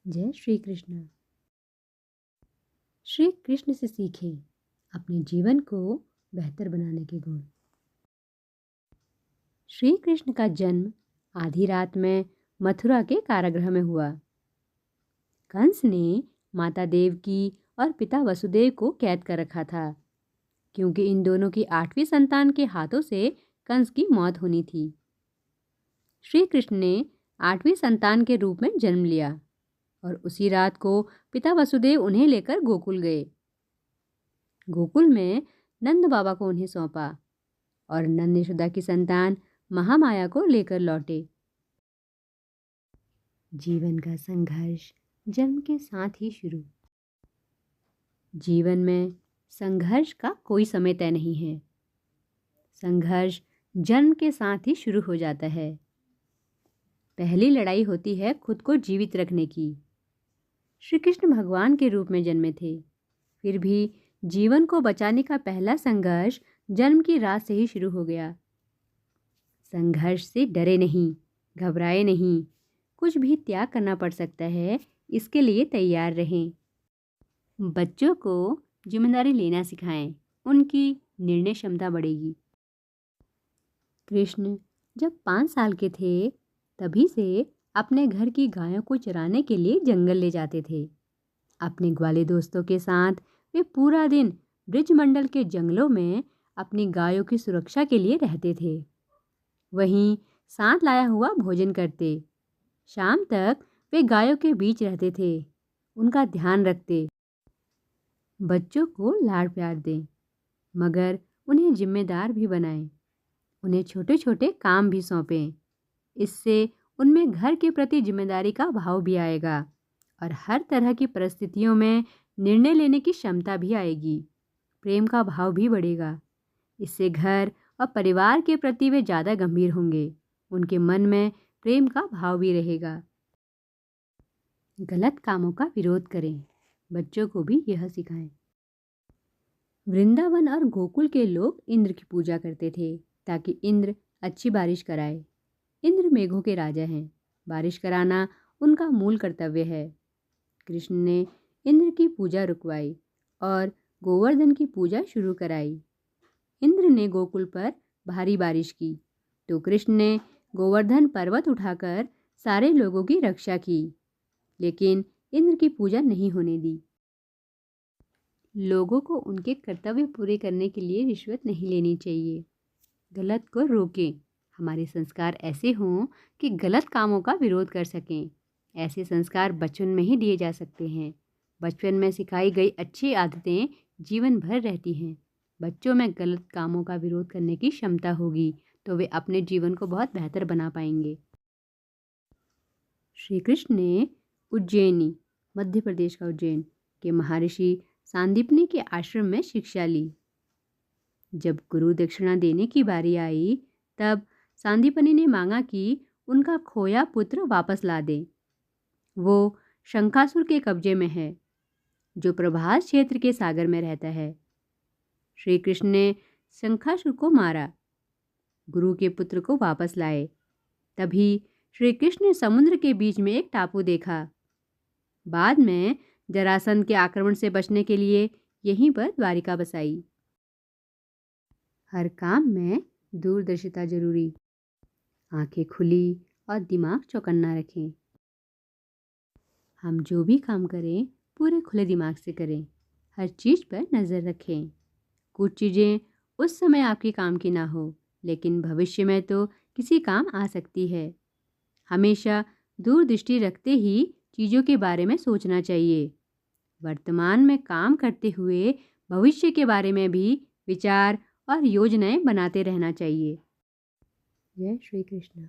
जय श्री कृष्ण। श्री कृष्ण से सीखें अपने जीवन को बेहतर बनाने के गुण। श्री कृष्ण का जन्म आधी रात में मथुरा के कारागृह में हुआ। कंस ने माता देवकी और पिता वसुदेव को कैद कर रखा था, क्योंकि इन दोनों की 8वीं संतान के हाथों से कंस की मौत होनी थी। श्री कृष्ण ने 8वीं संतान के रूप में जन्म लिया और उसी रात को पिता वसुदेव उन्हें लेकर गोकुल गए। गोकुल में नंद बाबा को उन्हें सौंपा और नंद यशोदा की संतान महामाया को लेकर लौटे। जीवन का संघर्ष जन्म के साथ ही शुरू। जीवन में संघर्ष का कोई समय तय नहीं है। संघर्ष जन्म के साथ ही शुरू हो जाता है। पहली लड़ाई होती है खुद को जीवित रखने की। श्री कृष्ण भगवान के रूप में जन्मे थे, फिर भी जीवन को बचाने का पहला संघर्ष जन्म की रात से ही शुरू हो गया। संघर्ष से डरे नहीं, घबराए नहीं। कुछ भी त्याग करना पड़ सकता है, इसके लिए तैयार रहें। बच्चों को जिम्मेदारी लेना सिखाएं, उनकी निर्णय क्षमता बढ़ेगी। कृष्ण जब 5 साल के थे, तभी से अपने घर की गायों को चराने के लिए जंगल ले जाते थे। अपने ग्वाले दोस्तों के साथ वे पूरा दिन ब्रिजमंडल के जंगलों में अपनी गायों की सुरक्षा के लिए रहते थे। वहीं साथ लाया हुआ भोजन करते। शाम तक वे गायों के बीच रहते थे, उनका ध्यान रखते। बच्चों को लाड प्यार दें, मगर उन्हें जिम्मेदार भी बनाएं। उन्हें छोटे छोटे काम भी सौंपें। इससे उनमें घर के प्रति जिम्मेदारी का भाव भी आएगा और हर तरह की परिस्थितियों में निर्णय लेने की क्षमता भी आएगी। प्रेम का भाव भी बढ़ेगा। इससे घर और परिवार के प्रति वे ज़्यादा गंभीर होंगे। उनके मन में प्रेम का भाव भी रहेगा। गलत कामों का विरोध करें, बच्चों को भी यह सिखाएं। वृंदावन और गोकुल के लोग इंद्र की पूजा करते थे, ताकि इंद्र अच्छी बारिश कराए। इंद्र मेघों के राजा हैं, बारिश कराना उनका मूल कर्तव्य है। कृष्ण ने इंद्र की पूजा रुकवाई और गोवर्धन की पूजा शुरू कराई। इंद्र ने गोकुल पर भारी बारिश की, तो कृष्ण ने गोवर्धन पर्वत उठाकर सारे लोगों की रक्षा की, लेकिन इंद्र की पूजा नहीं होने दी। लोगों को उनके कर्तव्य पूरे करने के लिए रिश्वत नहीं लेनी चाहिए। गलत को रोकें। हमारे संस्कार ऐसे हों कि गलत कामों का विरोध कर सकें। ऐसे संस्कार बचपन में ही दिए जा सकते हैं। बचपन में सिखाई गई अच्छी आदतें जीवन भर रहती हैं। बच्चों में गलत कामों का विरोध करने की क्षमता होगी, तो वे अपने जीवन को बहुत बेहतर बना पाएंगे। श्री कृष्ण ने उज्जैनी, मध्य प्रदेश का उज्जैन के महर्षि सांदीपनी के आश्रम में शिक्षा ली। जब गुरु दक्षिणा देने की बारी आई, तब सांदीपनी ने मांगा कि उनका खोया पुत्र वापस ला दे। वो शंखासुर के कब्जे में है, जो प्रभास क्षेत्र के सागर में रहता है। श्री कृष्ण ने शंखासुर को मारा, गुरु के पुत्र को वापस लाए। तभी श्री कृष्ण ने समुद्र के बीच में एक टापू देखा। बाद में जरासंध के आक्रमण से बचने के लिए यहीं पर द्वारिका बसाई। हर काम में दूरदर्शिता जरूरी। आंखें खुली और दिमाग चौकन्ना रखें। हम जो भी काम करें पूरे खुले दिमाग से करें। हर चीज़ पर नज़र रखें। कुछ चीज़ें उस समय आपके काम की ना हो, लेकिन भविष्य में तो किसी काम आ सकती है। हमेशा दूरदृष्टि रखते ही चीज़ों के बारे में सोचना चाहिए। वर्तमान में काम करते हुए भविष्य के बारे में भी विचार और योजनाएं बनाते रहना चाहिए। जय श्री कृष्ण।